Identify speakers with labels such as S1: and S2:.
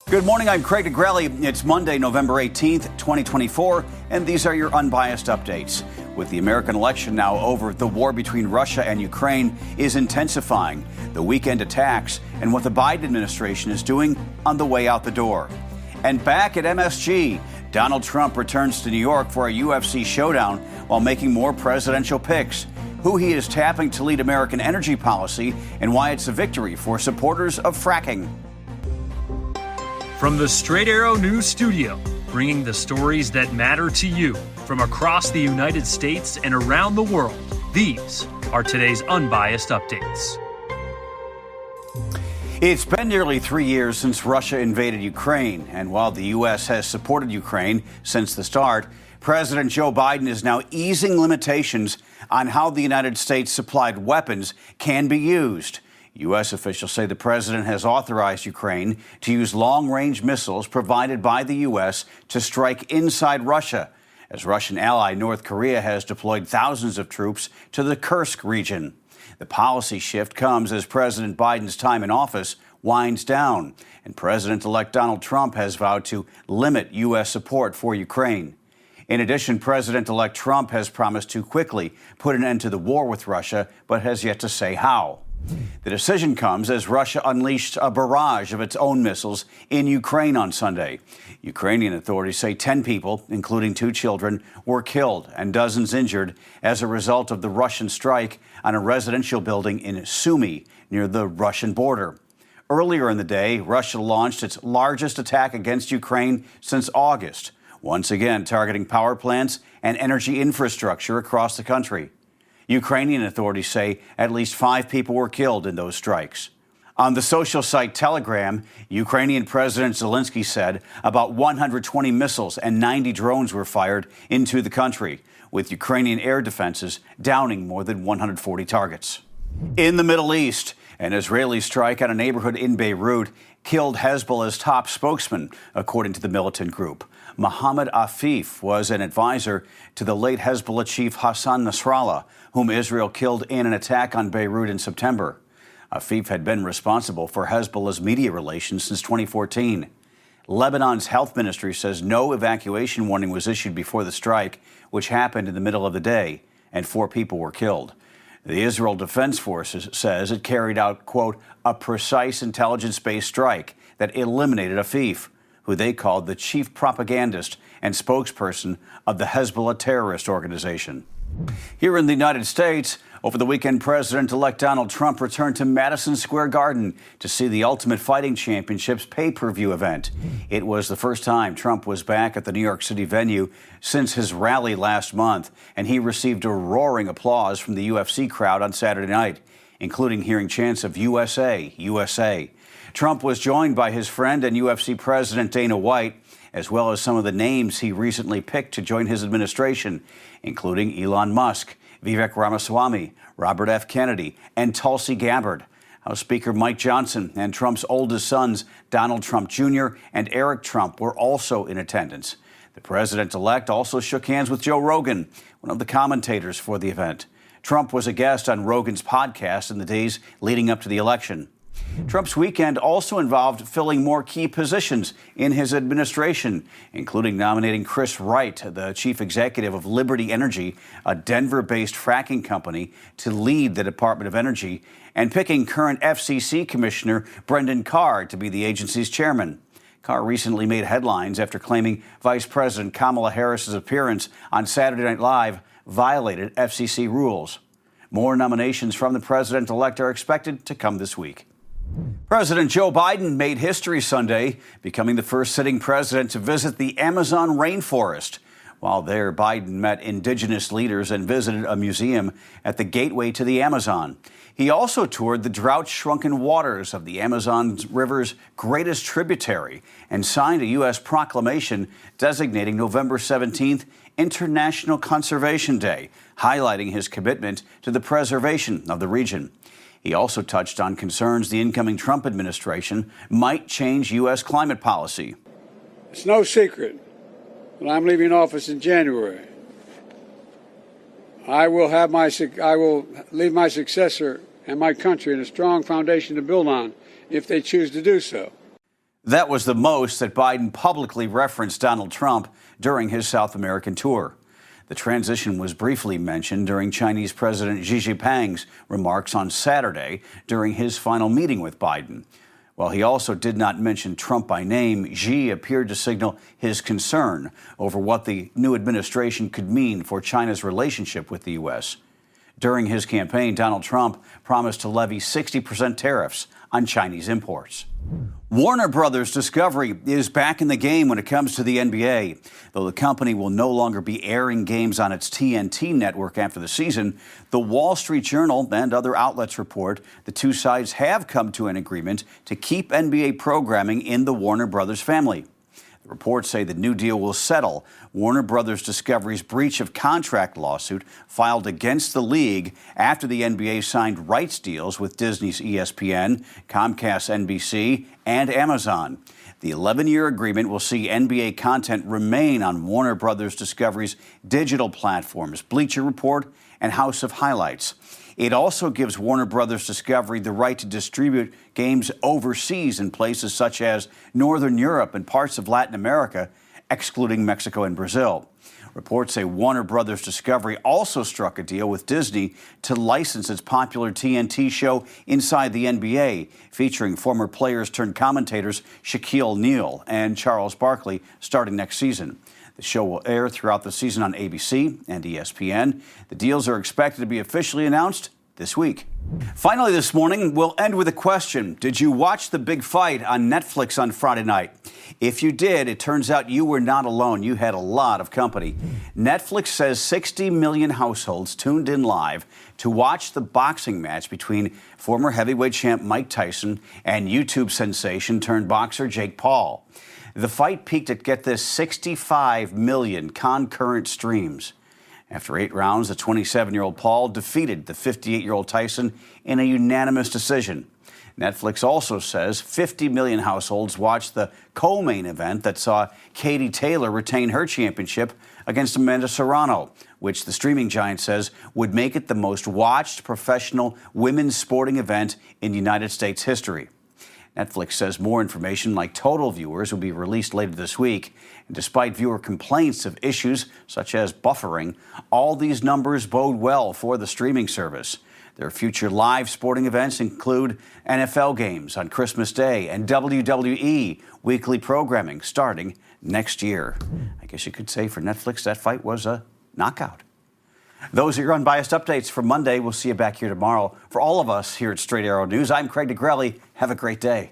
S1: Good morning, I'm Craig DeGrelli. It's Monday, November 18th, 2024, and these are your Unbiased Updates. With the American election now over, the war between Russia and Ukraine is intensifying, the weekend attacks, and what the Biden administration is doing on the way out the door. And back at MSG, Donald Trump returns to New York for a UFC showdown while making more presidential picks. Who he is tapping to lead American energy policy and why it's a victory for supporters of fracking.
S2: From the Straight Arrow News Studio, bringing the stories that matter to you from across the United States and around the world, these are today's Unbiased Updates.
S1: It's been nearly 3 years since Russia invaded Ukraine, and while the U.S. has supported Ukraine since the start, President Joe Biden is now easing limitations on how the United States supplied weapons can be used. U.S. officials say the president has authorized Ukraine to use long-range missiles provided by the U.S. to strike inside Russia, as Russian ally North Korea has deployed thousands of troops to the Kursk region. The policy shift comes as President Biden's time in office winds down, and President-elect Donald Trump has vowed to limit U.S. support for Ukraine. In addition, President-elect Trump has promised to quickly put an end to the war with Russia, but has yet to say how. The decision comes as Russia unleashed a barrage of its own missiles in Ukraine on Sunday. Ukrainian authorities say 10 people, including 2 children, were killed and dozens injured as a result of the Russian strike on a residential building in Sumy, near the Russian border. Earlier in the day, Russia launched its largest attack against Ukraine since August, once again targeting power plants and energy infrastructure across the country. Ukrainian authorities say at least 5 people were killed in those strikes. On the social site Telegram, Ukrainian President Zelensky said about 120 missiles and 90 drones were fired into the country, with Ukrainian air defenses downing more than 140 targets. In the Middle East, an Israeli strike on a neighborhood in Beirut killed Hezbollah's top spokesman, according to the militant group. Mohammed Afif was an advisor to the late Hezbollah chief Hassan Nasrallah, whom Israel killed in an attack on Beirut in September. Afif had been responsible for Hezbollah's media relations since 2014. Lebanon's health ministry says no evacuation warning was issued before the strike, which happened in the middle of the day, and 4 people were killed. The Israel Defense Forces says it carried out, quote, a precise intelligence-based strike that eliminated Afif, who they called the chief propagandist and spokesperson of the Hezbollah terrorist organization. Here in the United States, over the weekend, President-elect Donald Trump returned to Madison Square Garden to see the Ultimate Fighting Championships pay-per-view event. It was the first time Trump was back at the New York City venue since his rally last month, and he received a roaring applause from the UFC crowd on Saturday night, including hearing chants of USA, USA. Trump was joined by his friend and UFC President Dana White, as well as some of the names he recently picked to join his administration, including Elon Musk, Vivek Ramaswamy, Robert F. Kennedy, and Tulsi Gabbard. House Speaker Mike Johnson and Trump's oldest sons, Donald Trump Jr. and Eric Trump, were also in attendance. The president-elect also shook hands with Joe Rogan, one of the commentators for the event. Trump was a guest on Rogan's podcast in the days leading up to the election. Trump's weekend also involved filling more key positions in his administration, including nominating Chris Wright, the chief executive of Liberty Energy, a Denver-based fracking company, to lead the Department of Energy, and picking current FCC Commissioner Brendan Carr to be the agency's chairman. Carr recently made headlines after claiming Vice President Kamala Harris's appearance on Saturday Night Live violated FCC rules. More nominations from the president-elect are expected to come this week. President Joe Biden made history Sunday, becoming the first sitting president to visit the Amazon rainforest. While there, Biden met indigenous leaders and visited a museum at the gateway to the Amazon. He also toured the drought-shrunken waters of the Amazon River's greatest tributary and signed a U.S. proclamation designating November 17th International Conservation Day, highlighting his commitment to the preservation of the region. He also touched on concerns the incoming Trump administration might change U.S. climate policy.
S3: It's no secret that I'm leaving office in January. I will leave my successor and my country in a strong foundation to build on if they choose to do so.
S1: That was the most that Biden publicly referenced Donald Trump during his South American tour. The transition was briefly mentioned during Chinese President Xi Jinping's remarks on Saturday during his final meeting with Biden. While he also did not mention Trump by name, Xi appeared to signal his concern over what the new administration could mean for China's relationship with the U.S. During his campaign, Donald Trump promised to levy 60% tariffs on Chinese imports. Warner Brothers Discovery is back in the game when it comes to the NBA. Though the company will no longer be airing games on its TNT network after the season, the Wall Street Journal and other outlets report the two sides have come to an agreement to keep NBA programming in the Warner Brothers family. The reports say the new deal will settle Warner Brothers Discovery's breach of contract lawsuit filed against the league after the NBA signed rights deals with Disney's ESPN, Comcast NBC, and Amazon. The 11-year agreement will see NBA content remain on Warner Brothers Discovery's digital platforms, Bleacher Report and House of Highlights. It also gives Warner Brothers Discovery the right to distribute games overseas in places such as Northern Europe and parts of Latin America, excluding Mexico and Brazil. Reports say Warner Brothers Discovery also struck a deal with Disney to license its popular TNT show Inside the NBA, featuring former players turned commentators Shaquille O'Neal and Charles Barkley starting next season. The show will air throughout the season on ABC and ESPN. The deals are expected to be officially announced this week. Finally this morning, we'll end with a question. Did you watch the big fight on Netflix on Friday night? If you did, it turns out you were not alone. You had a lot of company. Netflix says 60 million households tuned in live to watch the boxing match between former heavyweight champ Mike Tyson and YouTube sensation turned boxer Jake Paul. The fight peaked at, get this, 65 million concurrent streams. After 8 rounds, the 27-year-old Paul defeated the 58-year-old Tyson in a unanimous decision. Netflix also says 50 million households watched the co-main event that saw Katie Taylor retain her championship against Amanda Serrano, which the streaming giant says would make it the most watched professional women's sporting event in United States history. Netflix says more information like total viewers will be released later this week. And despite viewer complaints of issues such as buffering, all these numbers bode well for the streaming service. Their future live sporting events include NFL games on Christmas Day and WWE weekly programming starting next year. I guess you could say for Netflix that fight was a knockout. Those are your unbiased updates for Monday. We'll see you back here tomorrow. For all of us here at Straight Arrow News, I'm Craig DeGrelli. Have a great day.